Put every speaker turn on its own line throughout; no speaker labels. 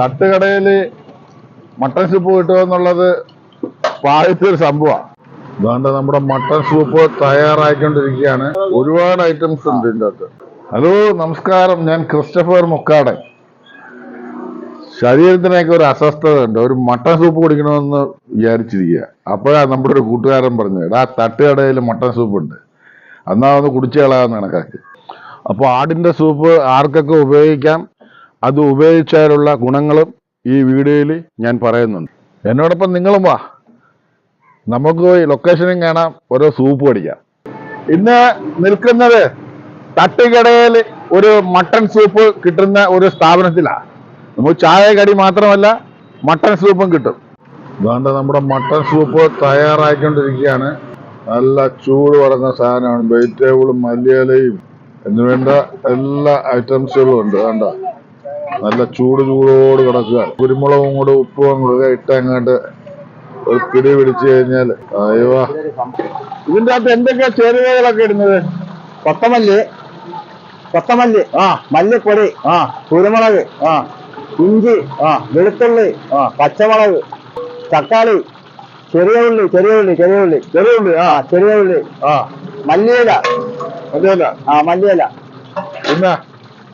തട്ടുകടയില് mutton soup കിട്ടുമെന്നുള്ളത് പാഴത്തൊരു സംഭവമാണ്. അതുകൊണ്ട് നമ്മുടെ മട്ടൻ സൂപ്പ് തയ്യാറായിക്കൊണ്ടിരിക്കുകയാണ്. ഒരുപാട് ഐറ്റംസ് ഉണ്ട് ഇതിൻ്റെ അകത്ത്. ഹലോ, നമസ്കാരം. ഞാൻ ക്രിസ്റ്റഫർ മുക്കാടൻ. ശരീരത്തിനൊക്കെ ഒരു അസ്വസ്ഥത ഉണ്ട്. ഒരു മട്ടൻ സൂപ്പ് കുടിക്കണമെന്ന് വിചാരിച്ചിരിക്കുക. അപ്പോഴാണ് നമ്മുടെ ഒരു കൂട്ടുകാരൻ പറഞ്ഞത്, തട്ടുകടയിൽ മട്ടൻ സൂപ്പ് ഉണ്ട്, എന്നാ ഒന്ന് കുടിച്ചു കളയാമെന്ന് കണക്കാക്കി. അപ്പോൾ ആടിൻ്റെ സൂപ്പ് ആർക്കൊക്കെ ഉപയോഗിക്കാം, അത് ഉപയോഗിച്ചാലുള്ള ഗുണങ്ങളും ഈ വീഡിയോയിൽ ഞാൻ പറയുന്നുണ്ട്. എന്നോടൊപ്പം നിങ്ങളും വാ, നമുക്ക് ലൊക്കേഷനും കാണാം, ഓരോ സൂപ്പ് പഠിക്കാം. ഇന്ന് നിൽക്കുന്നത് തട്ടുകടയിൽ ഒരു മട്ടൻ സൂപ്പ് കിട്ടുന്ന ഒരു സ്ഥാപനത്തിലാണ്. നമുക്ക് ചായ കടി മാത്രമല്ല, മട്ടൻ സൂപ്പും കിട്ടും. അതുകൊണ്ട് നമ്മുടെ മട്ടൻ സൂപ്പ് തയ്യാറായിക്കൊണ്ടിരിക്കുകയാണ്. നല്ല ചൂട് പറഞ്ഞ സാധനമാണ്. വെജിറ്റബിളും മല്ലിയിലയും എന്നുവേണ്ട എല്ലാ ഐറ്റംസുകളും ഉണ്ട്. വേണ്ട നല്ല ചൂടോട് കിടക്കുക. കുരുമുളകും കൂടെ ഉപ്പും കൂടെ ഇട്ടങ്ങോട്ട് ഒരു പിടി പിടിച്ചു കഴിഞ്ഞാൽ അയ്യോ. ഇതിന്റെ അകത്ത് എന്തൊക്കെയാ ചേരുവകളൊക്കെ ഇടുന്നത്?
കൊത്തമല്ലി, മല്ലിപ്പൊടി, കുരുമുളക്, ഇഞ്ചി, വെളുത്തുള്ളി, പച്ചമുളക്, തക്കാളി, ചെറിയ ഉള്ളി, മല്ലിയില, മല്ലിയില,
പിന്നെ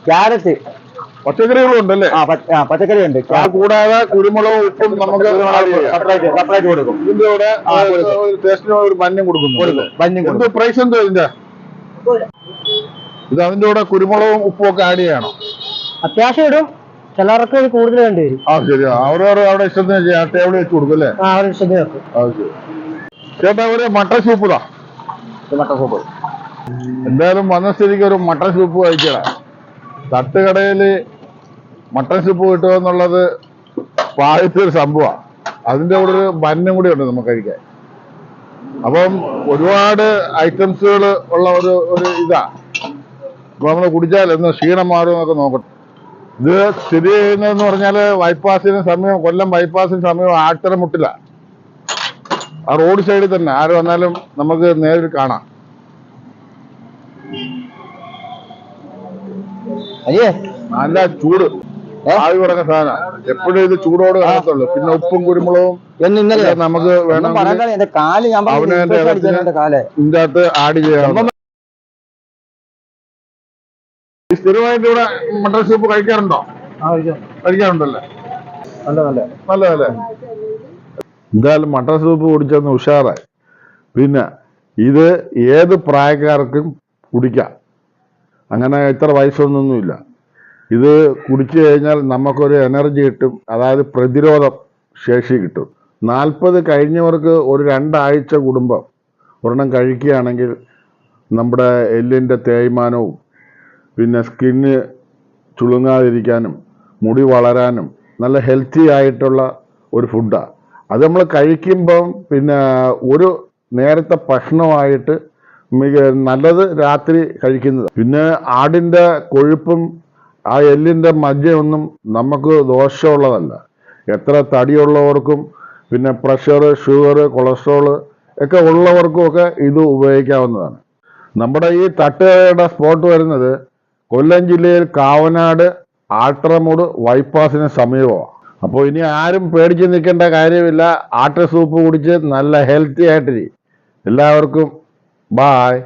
ക്യാരറ്റ്,
പച്ചക്കറികളും ഉണ്ടല്ലേ?
പച്ചക്കറി ഉണ്ട്.
കൂടാതെ കുരുമുളകും ഉപ്പും നമുക്ക്
സെപ്പറേറ്റ് കൊടുക്കും.
ഇതിന്റെ കൂടെ ടേസ്റ്റിന് ഒരു മഞ്ഞം കൊടുക്കുന്നു. എന്ത് പ്രൈസ് എന്തോ ഇതിന്റെ? ഇത് അതിന്റെ കൂടെ കുരുമുളകും ഉപ്പും ഒക്കെ ആഡ് ചെയ്യണം.
അത്യാവശ്യം ഇടും, ചിലർക്ക് കൂടുതൽ വേണ്ടി വരും.
ശരി. അവരവർ അവിടെ ഇഷ്ടത്തിന് ചെയ്യാം. ടേബിൾ വെച്ച് കൊടുക്കും അല്ലേ?
അവരുടെ ഇഷ്ടത്തിന് വെക്കും.
ചേട്ടാ, ഒരു മട്ടൻ സൂപ്പ്
മട്ടൻ സൂപ്പ്
എന്തായാലും വന്ന സ്ഥിതിക്ക് ഒരു മട്ടൻ സൂപ്പ് കഴിക്കണം. തട്ടുകടയില് മട്ടൻ സൂപ്പ് കിട്ടുമെന്നുള്ളത് പാഴത്തൊരു സംഭവമാണ്. അതിന്റെ കൂടെ ഒരു ബന്നും കൂടി ഉണ്ട് നമുക്ക് കഴിക്കാൻ. അപ്പം ഒരുപാട് ഐറ്റംസുകൾ ഉള്ള ഒരു ഇതാ. അപ്പൊ നമ്മൾ കുടിച്ചാൽ എന്ന് ക്ഷീണം മാറുമെന്നൊക്കെ നോക്കട്ടെ. ഇത് സ്ഥിതി ചെയ്യുന്നതെന്ന് പറഞ്ഞാല് ബൈപ്പാസിന് സമയം, കൊല്ലം ബൈപ്പാസിന് സമയം ആട്ടരമുട്ടില. ആ റോഡ് സൈഡിൽ തന്നെ ആര് വന്നാലും നമുക്ക് നേരിൽ കാണാം. നല്ല ചൂട് ആവി പറഞ്ഞ സാധനം. എപ്പോഴും ഇത് ചൂടോട് കാണത്തുള്ളൂ. പിന്നെ ഉപ്പും കുരുമുളകും നമുക്ക് വേണം അവനവന്റെ ഇതിന്റെ അകത്ത് ആഡ് ചെയ്യാം. സ്ഥിരമായിട്ട് ഇവിടെ മട്ടൻ സൂപ്പ് കഴിക്കാറുണ്ടോ? കഴിക്കാറുണ്ടല്ലേ? നല്ലതല്ലേ? എന്തായാലും മട്ടൻ സൂപ്പ് കുടിച്ചൊന്ന് ഉഷാറായി. പിന്നെ ഇത് ഏത് പ്രായക്കാർക്കും കുടിക്കാം. അങ്ങനെ ഇത്ര വയസ്സൊന്നുമില്ല. ഇത് കുടിച്ചു കഴിഞ്ഞാൽ നമുക്കൊരു എനർജി കിട്ടും. അതായത് പ്രതിരോധ ശേഷി കിട്ടും. 40 കഴിഞ്ഞവർക്ക് ഒരു 2 ആഴ്ച കൂടുമ്പം ഒരെണ്ണം കഴിക്കുകയാണെങ്കിൽ നമ്മുടെ എല്ലിൻ്റെ തേയ്മാനവും പിന്നെ സ്കിന്ന് ചുളുങ്ങാതിരിക്കാനും മുടി വളരാനും നല്ല ഹെൽത്തി ആയിട്ടുള്ള ഒരു ഫുഡാണ്. അത് നമ്മൾ കഴിക്കുമ്പം പിന്നെ ഒരു നേരത്തെ ഭക്ഷണമായിട്ട് നല്ലത് രാത്രി കഴിക്കുന്നത്. പിന്നെ ആടിൻ്റെ കൊഴുപ്പും ആ എല്ലിൻ്റെ മജ്ജയൊന്നും നമുക്ക് ദോഷമുള്ളതല്ല. എത്ര തടിയുള്ളവർക്കും പിന്നെ പ്രഷർ, ഷുഗർ, കൊളസ്ട്രോള് ഒക്കെ ഉള്ളവർക്കും ഒക്കെ ഇത് ഉപയോഗിക്കാവുന്നതാണ്. നമ്മുടെ ഈ തട്ടുകടയുടെ സ്പോട്ട് വരുന്നത് കൊല്ലം ജില്ലയിൽ കാവനാട് ആട്രമൂട് ബൈപ്പാസിന് സമീപമാണ്. അപ്പോൾ ഇനി ആരും പേടിച്ച് നിൽക്കേണ്ട കാര്യമില്ല. ആട്ട സൂപ്പ് കുടിച്ച് നല്ല ഹെൽത്തി ആയിട്ടിരിക്കും. എല്ലാവർക്കും ബായ്.